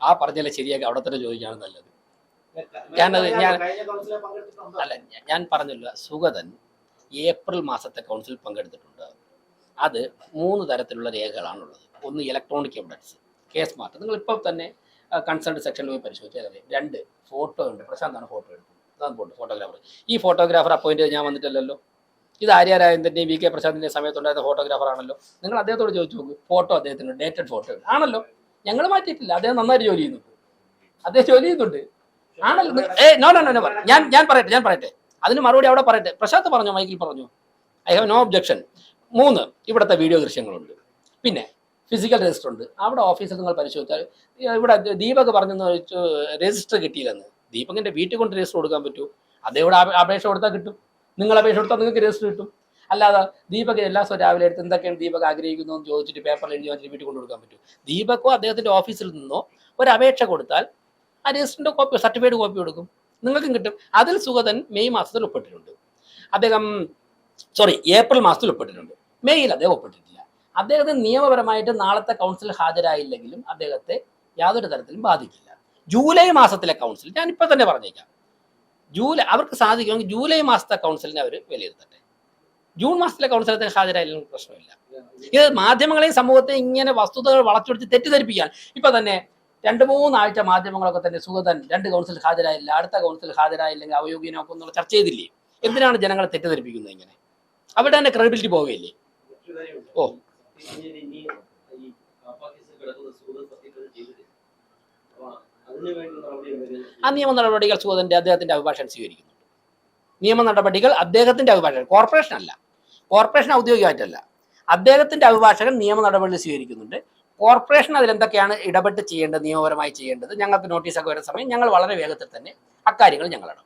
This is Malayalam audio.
ആ പറഞ്ഞാലേ ശരിയാക്കി അവിടെ തന്നെ ചോദിക്കുകയാണ് നല്ലത്. ഞാൻ പറഞ്ഞില്ല, സുഗതൻ ഏപ്രിൽ മാസത്തെ കൗൺസിൽ പങ്കെടുത്തിട്ടുണ്ട്. അത് 3 തരത്തിലുള്ള രേഖകളാണുള്ളത്. ഒന്ന് ഇലക്ട്രോണിക് എവിഡൻസ്, കേസ് മാർട്ട്. നിങ്ങൾ ഇപ്പോൾ തന്നെ കൺസൾട്ട് സെക്ഷനിൽ പോയി പരിശോധിച്ചാൽ 2 ഫോട്ടോ ഉണ്ട്. പ്രശാന്താണ് ഫോട്ടോ എടുത്തത്, അതാണ് ഫോട്ടോഗ്രാഫർ. ഈ ഫോട്ടോഗ്രാഫർ അപ്പോയിന്റ് ഞാൻ വന്നിട്ടില്ലല്ലോ. ഇത് ആര്യാരായന്റെയും വി കെ പ്രശാന്തിന്റെ സമയത്തുണ്ടായിരുന്ന ഫോട്ടോഗ്രാഫർ ആണല്ലോ. നിങ്ങൾ അദ്ദേഹത്തോട് ചോദിച്ചു നോക്ക്, ഫോട്ടോ അദ്ദേഹത്തിന് ഡേറ്റഡ് ഫോട്ടോ ആണല്ലോ. ഞങ്ങൾ മാറ്റിയിട്ടില്ല, അദ്ദേഹം നന്നായിട്ട് ജോലി ചെയ്യുന്നുണ്ട്. അദ്ദേഹം ജോലി ചെയ്യുന്നുണ്ട് ആണല്ലോ. നോ ഞാൻ പറയട്ടെ അതിന് മറുപടി അവിടെ പറയട്ടെ. പ്രശാന്ത് പറഞ്ഞു, മൈക്കിൽ പറഞ്ഞു, ഐ ഹാവ് നോ ഒബ്ജക്ഷൻ. 3 ഇവിടുത്തെ വീഡിയോ ദൃശ്യങ്ങളുണ്ട്. പിന്നെ ഫിസിക്കൽ രജിസ്റ്റർ ഉണ്ട്. അവിടെ ഓഫീസിൽ നിങ്ങൾ പരിശോധിച്ചാൽ ഇവിടെ ദീപക് പറഞ്ഞെന്ന് വെച്ചു രജിസ്റ്റർ കിട്ടിയില്ലെന്ന്. ദീപകിന്റെ വീട്ടിൽ കൊണ്ട് രജിസ്റ്റർ കൊടുക്കാൻ പറ്റൂ? അതേ ഇവിടെ അപേക്ഷ കൊടുത്താൽ കിട്ടും. നിങ്ങൾ അപേക്ഷ കൊടുത്താൽ നിങ്ങൾക്ക് രജിസ്റ്റർ കിട്ടും. അല്ലാതെ ദീപക് എല്ലാ ദിവസവും രാവിലെ എടുത്ത് എന്തൊക്കെയാണ് ദീപക് ആഗ്രഹിക്കുന്നു എന്ന് ചോദിച്ചിട്ട് പേപ്പറിൽ എഴുതി വാങ്ങിച്ചിട്ട് വീട്ടിൽ കൊണ്ടു കൊടുക്കാൻ പറ്റും? ദീപക്കോ അദ്ദേഹത്തിന്റെ ഓഫീസിൽ നിന്നോ ഒരു അപേക്ഷ കൊടുത്താൽ ആ രജിസ്റ്ററിന്റെ കോപ്പി, സർട്ടിഫിക്കറ്റ് കോപ്പി കൊടുക്കും, നിങ്ങൾക്കും കിട്ടും. അതിൽ സുഗതൻ മെയ് മാസത്തിൽ ഒപ്പിട്ടിട്ടുണ്ട്. അദ്ദേഹം ഏപ്രിൽ മാസത്തിൽ ഒപ്പിട്ടിട്ടുണ്ട്. മെയ്യിൽ അദ്ദേഹം ഒപ്പിട്ടിട്ടില്ല. അദ്ദേഹത്തിന് നിയമപരമായിട്ട് നാളത്തെ കൗൺസിൽ ഹാജരായില്ലെങ്കിലും അദ്ദേഹത്തെ യാതൊരു തരത്തിലും ബാധിക്കില്ല. ജൂലൈ മാസത്തിലെ കൗൺസിൽ ഞാനിപ്പോൾ തന്നെ പറഞ്ഞേക്കാം, അവർക്ക് സാധിക്കുമെങ്കിൽ ജൂലൈ മാസത്തെ കൗൺസിലിനെ അവർ വിലയിരുത്തട്ടെ. ജൂൺ മാസത്തിലെ കൗൺസിലത്തിന് ഹാജരായില്ലെങ്കിൽ പ്രശ്നമില്ല. ഇത് മാധ്യമങ്ങളെയും സമൂഹത്തെ ഇങ്ങനെ വസ്തുതകൾ വളച്ചൊടിച്ച് തെറ്റിദ്ധരിപ്പിക്കാൻ ഇപ്പൊ തന്നെ 2-3 ആഴ്ച മാധ്യമങ്ങളൊക്കെ തന്നെ സുഗതൻ 2 കൗൺസിൽ ഹാജരായില്ല, അടുത്ത കൗൺസിൽ ഹാജരായില്ലെങ്കിൽ അവയോഗ്യനൊക്കെ എന്നുള്ള ചർച്ച ചെയ്തില്ലേ? എന്തിനാണ് ജനങ്ങളെ തെറ്റിദ്ധരിപ്പിക്കുന്നത്? ഇങ്ങനെ അവിടെ തന്നെ ക്രെഡിബിലിറ്റി പോവുകയില്ലേ? ആ നിയമ നടപടികൾ സുഗതന്റെ അദ്ദേഹത്തിന്റെ അഭിഭാഷകൻ സ്വീകരിക്കുന്നുണ്ട്. നിയമ നടപടികൾ അദ്ദേഹത്തിന്റെ അഭിഭാഷകൻ, കോർപ്പറേഷൻ അല്ല, കോർപ്പറേഷൻ ഔദ്യോഗികമായിട്ടല്ല, അദ്ദേഹത്തിന്റെ അഭിഭാഷകൻ നിയമ നടപടികൾ സ്വീകരിക്കുന്നുണ്ട്. കോർപ്പറേഷൻ അതിലെന്തൊക്കെയാണ് ഇടപെട്ട് ചെയ്യേണ്ടത്, നിയമപരമായി ചെയ്യേണ്ടത്, ഞങ്ങൾക്ക് നോട്ടീസൊക്കെ വരുന്ന സമയം ഞങ്ങൾ വളരെ വേഗത്തിൽ തന്നെ അക്കാര്യങ്ങൾ ഞങ്ങളിടും.